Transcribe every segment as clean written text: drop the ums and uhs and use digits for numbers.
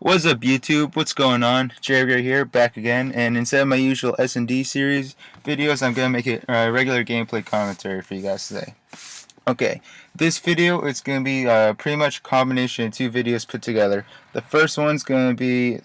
What's up, YouTube? What's going on? Jared here, back again, and instead of my usual S&D series videos, I'm gonna make it a regular gameplay commentary for you guys today. Okay, this video is gonna be pretty much a combination of two videos put together. The first one's gonna be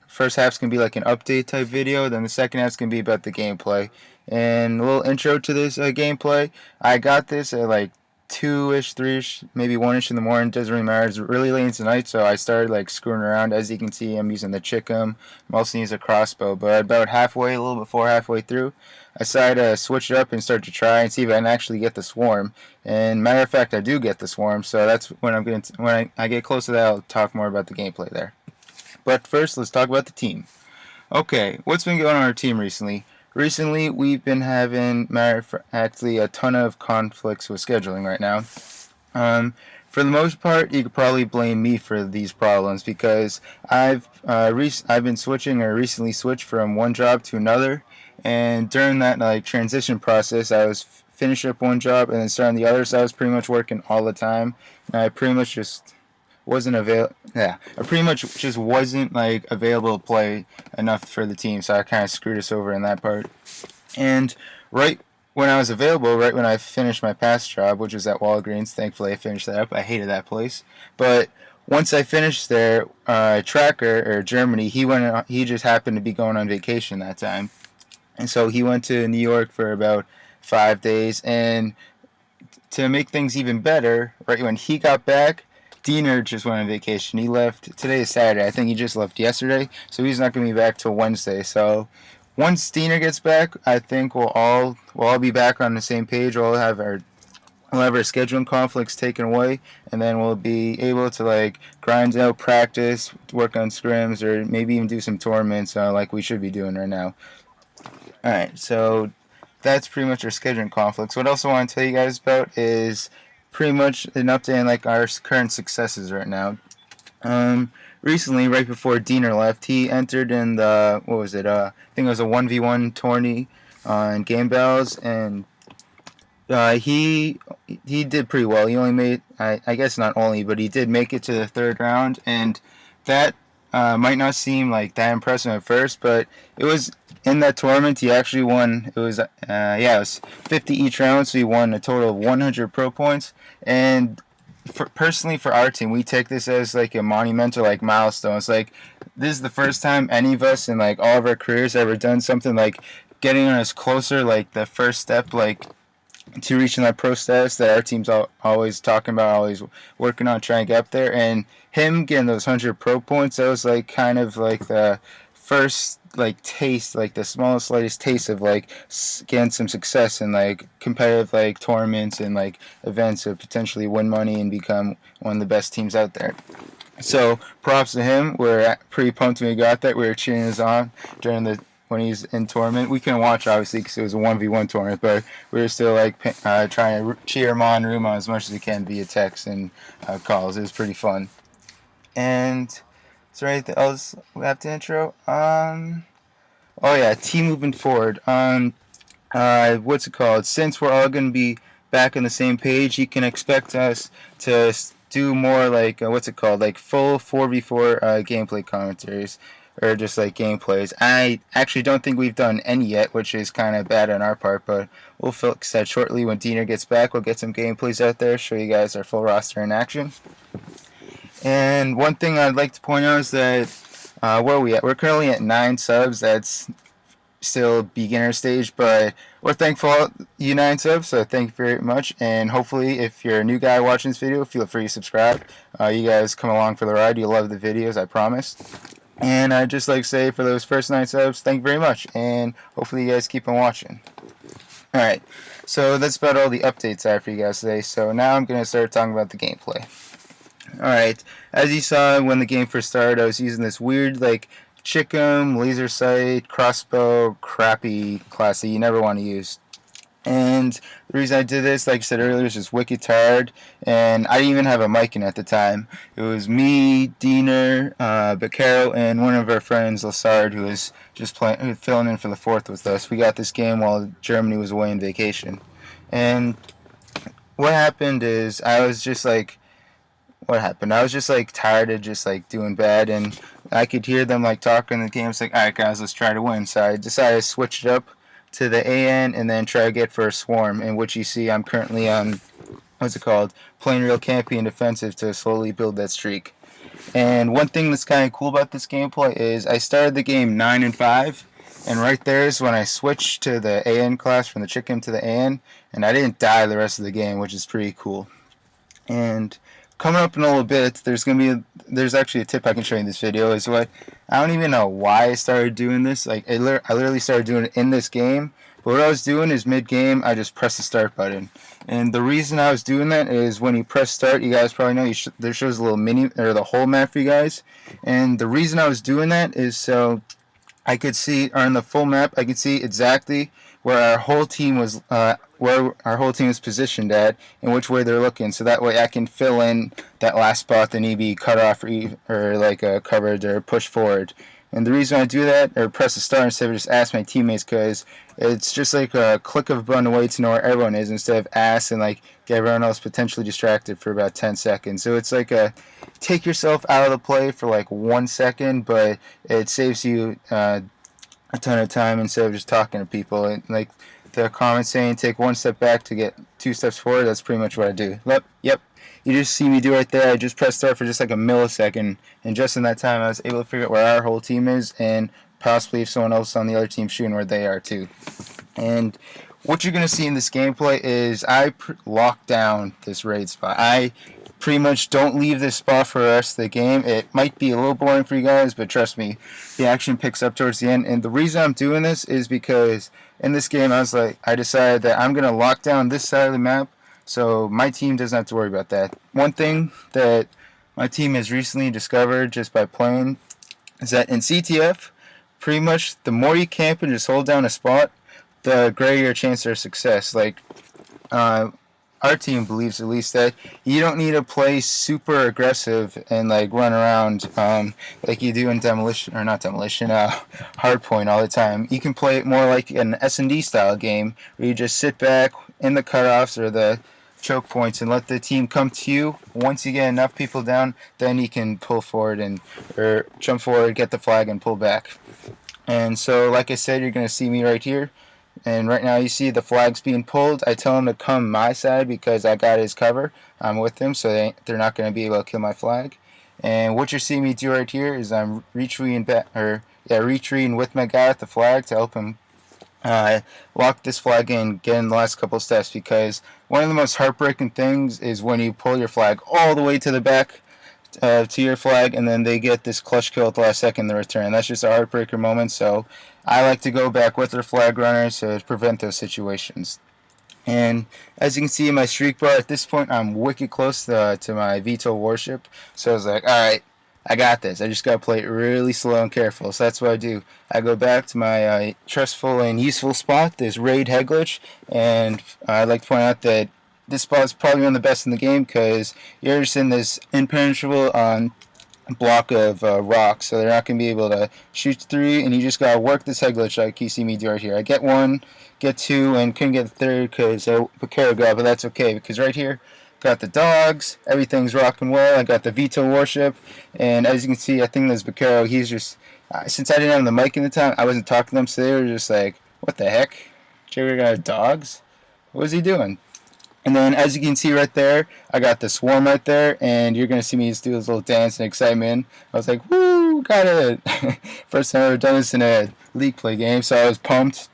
first half's gonna be like an update type video, then the second half's gonna be about the gameplay. And a little intro to this gameplay. I got this at like 2-ish, 3-ish, maybe 1-ish in the morning, doesn't really matter. It's really late into the night, so I started like screwing around. As you can see, I'm using the Chickum. I'm also using a crossbow, but about halfway, a little before halfway through, I decided to switch it up and start to try and see if I can actually get the swarm. And matter of fact, I do get the swarm, so that's when I get close to that, I'll talk more about the gameplay there. But first, let's talk about the team. Okay, what's been going on our team recently? Recently, we've been having actually a ton of conflicts with scheduling right now. For the most part, you could probably blame me for these problems because I've been switching or recently switched from one job to another, and during that transition process, I was finishing up one job and then starting the other, so I was pretty much working all the time, and I pretty much just wasn't available. Yeah, I pretty much just wasn't available to play enough for the team, so I kind of screwed us over in that part. And right when I was available, right when I finished my past job, which was at Walgreens, thankfully I finished that up. I hated that place, but once I finished there, Tracker or Germany, he just happened to be going on vacation that time, and so he went to New York for about 5 days. And to make things even better, right when he got back, Diener just went on vacation. He left. Today is Saturday. I think he just left yesterday, so he's not going to be back till Wednesday. So once Diener gets back, I think we'll all be back on the same page. We'll have our scheduling conflicts taken away, and then we'll be able to grind out practice, work on scrims, or maybe even do some tournaments like we should be doing right now. All right, so that's pretty much our scheduling conflicts. What else I want to tell you guys about is pretty much an update on our current successes right now. Recently, right before Diener left, he entered in the I think it was a 1v1 tourney in Game Battles, and he did pretty well. He only made, I guess not only, but he did make it to the third round, and that might not seem like that impressive at first, but it was. In that tournament, he actually won. It was 50 each round, so he won a total of 100 pro points. And personally, for our team, we take this as a monumental milestone. It's this is the first time any of us in all of our careers ever done something getting us closer, the first step to reaching that pro status that our team's always talking about, always working on trying to get up there. And him getting those 100 pro points, that was kind of the first taste, the smallest, slightest taste of getting some success in competitive tournaments and events to potentially win money and become one of the best teams out there. So props to him. We're pretty pumped when we got that. We were cheering us on when he's in tournament. We couldn't watch obviously because it was a 1v1 tournament, but we were still trying to cheer him on, room on as much as we can via text and calls. It was pretty fun. And is there anything else we have to intro? Oh yeah, team moving forward. What's it called? Since we're all going to be back on the same page, you can expect us to do more full 4v4 gameplay commentaries, or just gameplays. I actually don't think we've done any yet, which is kind of bad on our part, but we'll fix that shortly. When Diener gets back, we'll get some gameplays out there, show you guys our full roster in action. And one thing I'd like to point out is that where are we at? We're currently at 9 subs. That's still beginner stage, but we're thankful you 9 subs, so thank you very much. And hopefully, if you're a new guy watching this video, feel free to subscribe. You guys come along for the ride. You'll love the videos, I promise. And I'd just like to say, for those first 9 subs, thank you very much, and hopefully you guys keep on watching. Alright, so that's about all the updates I have for you guys today, so now I'm going to start talking about the gameplay. Alright, as you saw when the game first started, I was using this weird, Chickum, laser sight, crossbow, crappy class that you never want to use. And the reason I did this, like I said earlier, is just wicked tired, and I didn't even have a mic in at the time. It was me, Diener, Beccaro, and one of our friends, Lassard, who was just filling in for the fourth with us. We got this game while Germany was away on vacation. And what happened is I was just what happened? I was just like tired of just like doing bad, and I could hear them like talking in the game. It's like, all right, guys, let's try to win. So I decided to switch it up to the AN and then try to get for a swarm, in which you see I'm currently on what's it called, playing real campy and defensive to slowly build that streak. And one thing that's kind of cool about this gameplay is I started the game 9-5, and right there is when I switched to the AN class from the chicken to the AN, and I didn't die the rest of the game, which is pretty cool. And coming up in a little bit, there's actually a tip I can show you in this video. Is what I don't even know why I started doing this. Like I literally started doing it in this game. But what I was doing is mid game, I just pressed the start button. And the reason I was doing that is when you press start, you guys probably know there shows a little mini or the whole map for you guys. And the reason I was doing that is so I could see, or on the full map, I could see exactly where our whole team was, positioned at, and which way they're looking. So that way, I can fill in that last spot that need to be cut off or like covered or pushed forward. And the reason I do that, or press the start instead of just ask my teammates, because it's just like a click of a button away to know where everyone is instead of ask and like get everyone else potentially distracted for about 10 seconds. So it's like a take yourself out of the play for like 1 second, but it saves you a ton of time instead of just talking to people. And like the comment saying, take 1 step back to get 2 steps forward. That's pretty much what I do. Yep. You just see me do right there. I just pressed start for just like a millisecond, and just in that time, I was able to figure out where our whole team is, and possibly if someone else on the other team shooting where they are too. And what you're going to see in this gameplay is I lock down this raid spot. I pretty much don't leave this spot for the rest of the game. It might be a little boring for you guys, but trust me, the action picks up towards the end. And the reason I'm doing this is because in this game, I decided that I'm going to lock down this side of the map so my team doesn't have to worry about that. One thing that my team has recently discovered just by playing is that in CTF, pretty much the more you camp and just hold down a spot, the greater your chance of success. Like, our team believes at least that you don't need to play super aggressive and like run around like you do in demolition or not demolition, hardpoint all the time. You can play it more like an S&D style game where you just sit back in the cutoffs or the choke points and let the team come to you. Once you get enough people down, then you can pull forward or jump forward, get the flag, and pull back. And so, like I said, you're going to see me right here. And right now you see the flag's being pulled. I tell him to come my side because I got his cover. I'm with him, so they're not going to be able to kill my flag. And what you're seeing me do right here is I'm retreating with my guy at the flag to help him lock this flag in, get in the last couple steps, because one of the most heartbreaking things is when you pull your flag all the way to the back to your flag, and then they get this clutch kill at the last second in the return. That's just a heartbreaker moment, so I like to go back with their flag runners to prevent those situations. And as you can see in my streak bar, at this point I'm wicked close to my VTOL warship, so I was like, alright, I got this. I just got to play it really slow and careful. So that's what I do. I go back to my trustful and useful spot, this raid head glitch, and I'd like to point out that this spot is probably one of the best in the game because you're just in this impenetrable block of rocks, so they're not going to be able to shoot through, and you just got to work this head glitch like you see me do right here. I get one, get two, and couldn't get the third because Bakero got, but that's okay because right here, got the dogs, everything's rocking well. I got the VTOL warship, and as you can see, I think this Bakero, he's just, since I didn't have the mic in the time, I wasn't talking to them, so they were just like, what the heck? Jerry got dogs? What is he doing? And then, as you can see right there, I got the swarm right there, and you're going to see me just do this little dance and excitement. I was like, woo, got it. First time I've ever done this in a League Play game, so I was pumped.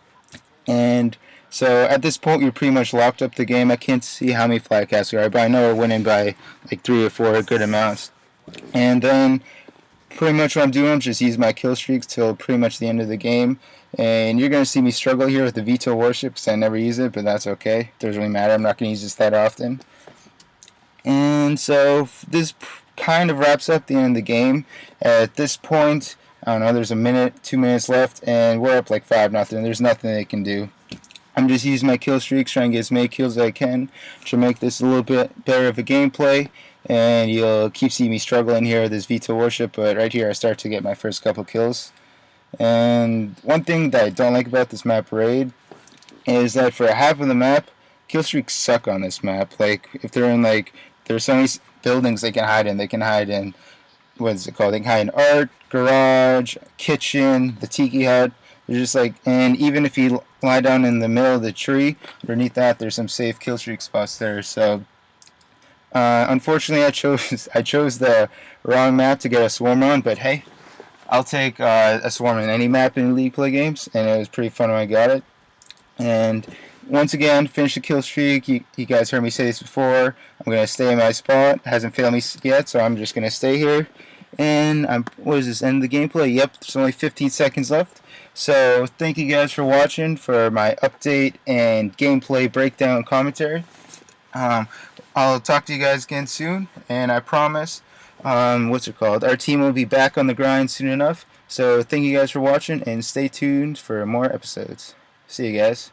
And so at this point, we're pretty much locked up the game. I can't see how many flag casts there are, but I know we're winning by like 3 or 4 good amounts. And then pretty much what I'm doing is just use my kill streaks till pretty much the end of the game. And you're going to see me struggle here with the VTOL warship because I never use it, but that's okay. It doesn't really matter. I'm not going to use this that often. And so this kind of wraps up the end of the game. At this point, I don't know, there's a minute, 2 minutes left, and we're up like 5-0. There's nothing they can do. I'm just using my kill streaks, trying to get as many kills as I can to make this a little bit better of a gameplay. And you'll keep seeing me struggling here with this VTOL warship, but right here I start to get my first couple kills. And one thing that I don't like about this map raid is that for half of the map, kill streaks suck on this map. Like, if they're in like, there's so many buildings they can hide in. They can hide in, what is it called? They can hide in art, garage, kitchen, the tiki hut. They're just like, and even if you lie down in the middle of the tree, underneath that, there's some safe kill streak spots there. So, unfortunately, I chose the wrong map to get a swarm on. But hey, I'll take a swarm in any map in League Play games, and it was pretty fun when I got it. And once again, finish the kill streak. You guys heard me say this before. I'm gonna stay in my spot. It hasn't failed me yet, so I'm just gonna stay here. And what is this? End of the gameplay? Yep. There's only 15 seconds left. So thank you guys for watching for my update and gameplay breakdown commentary. I'll talk to you guys again soon, and I promise, our team will be back on the grind soon enough. So thank you guys for watching, and stay tuned for more episodes. See you guys.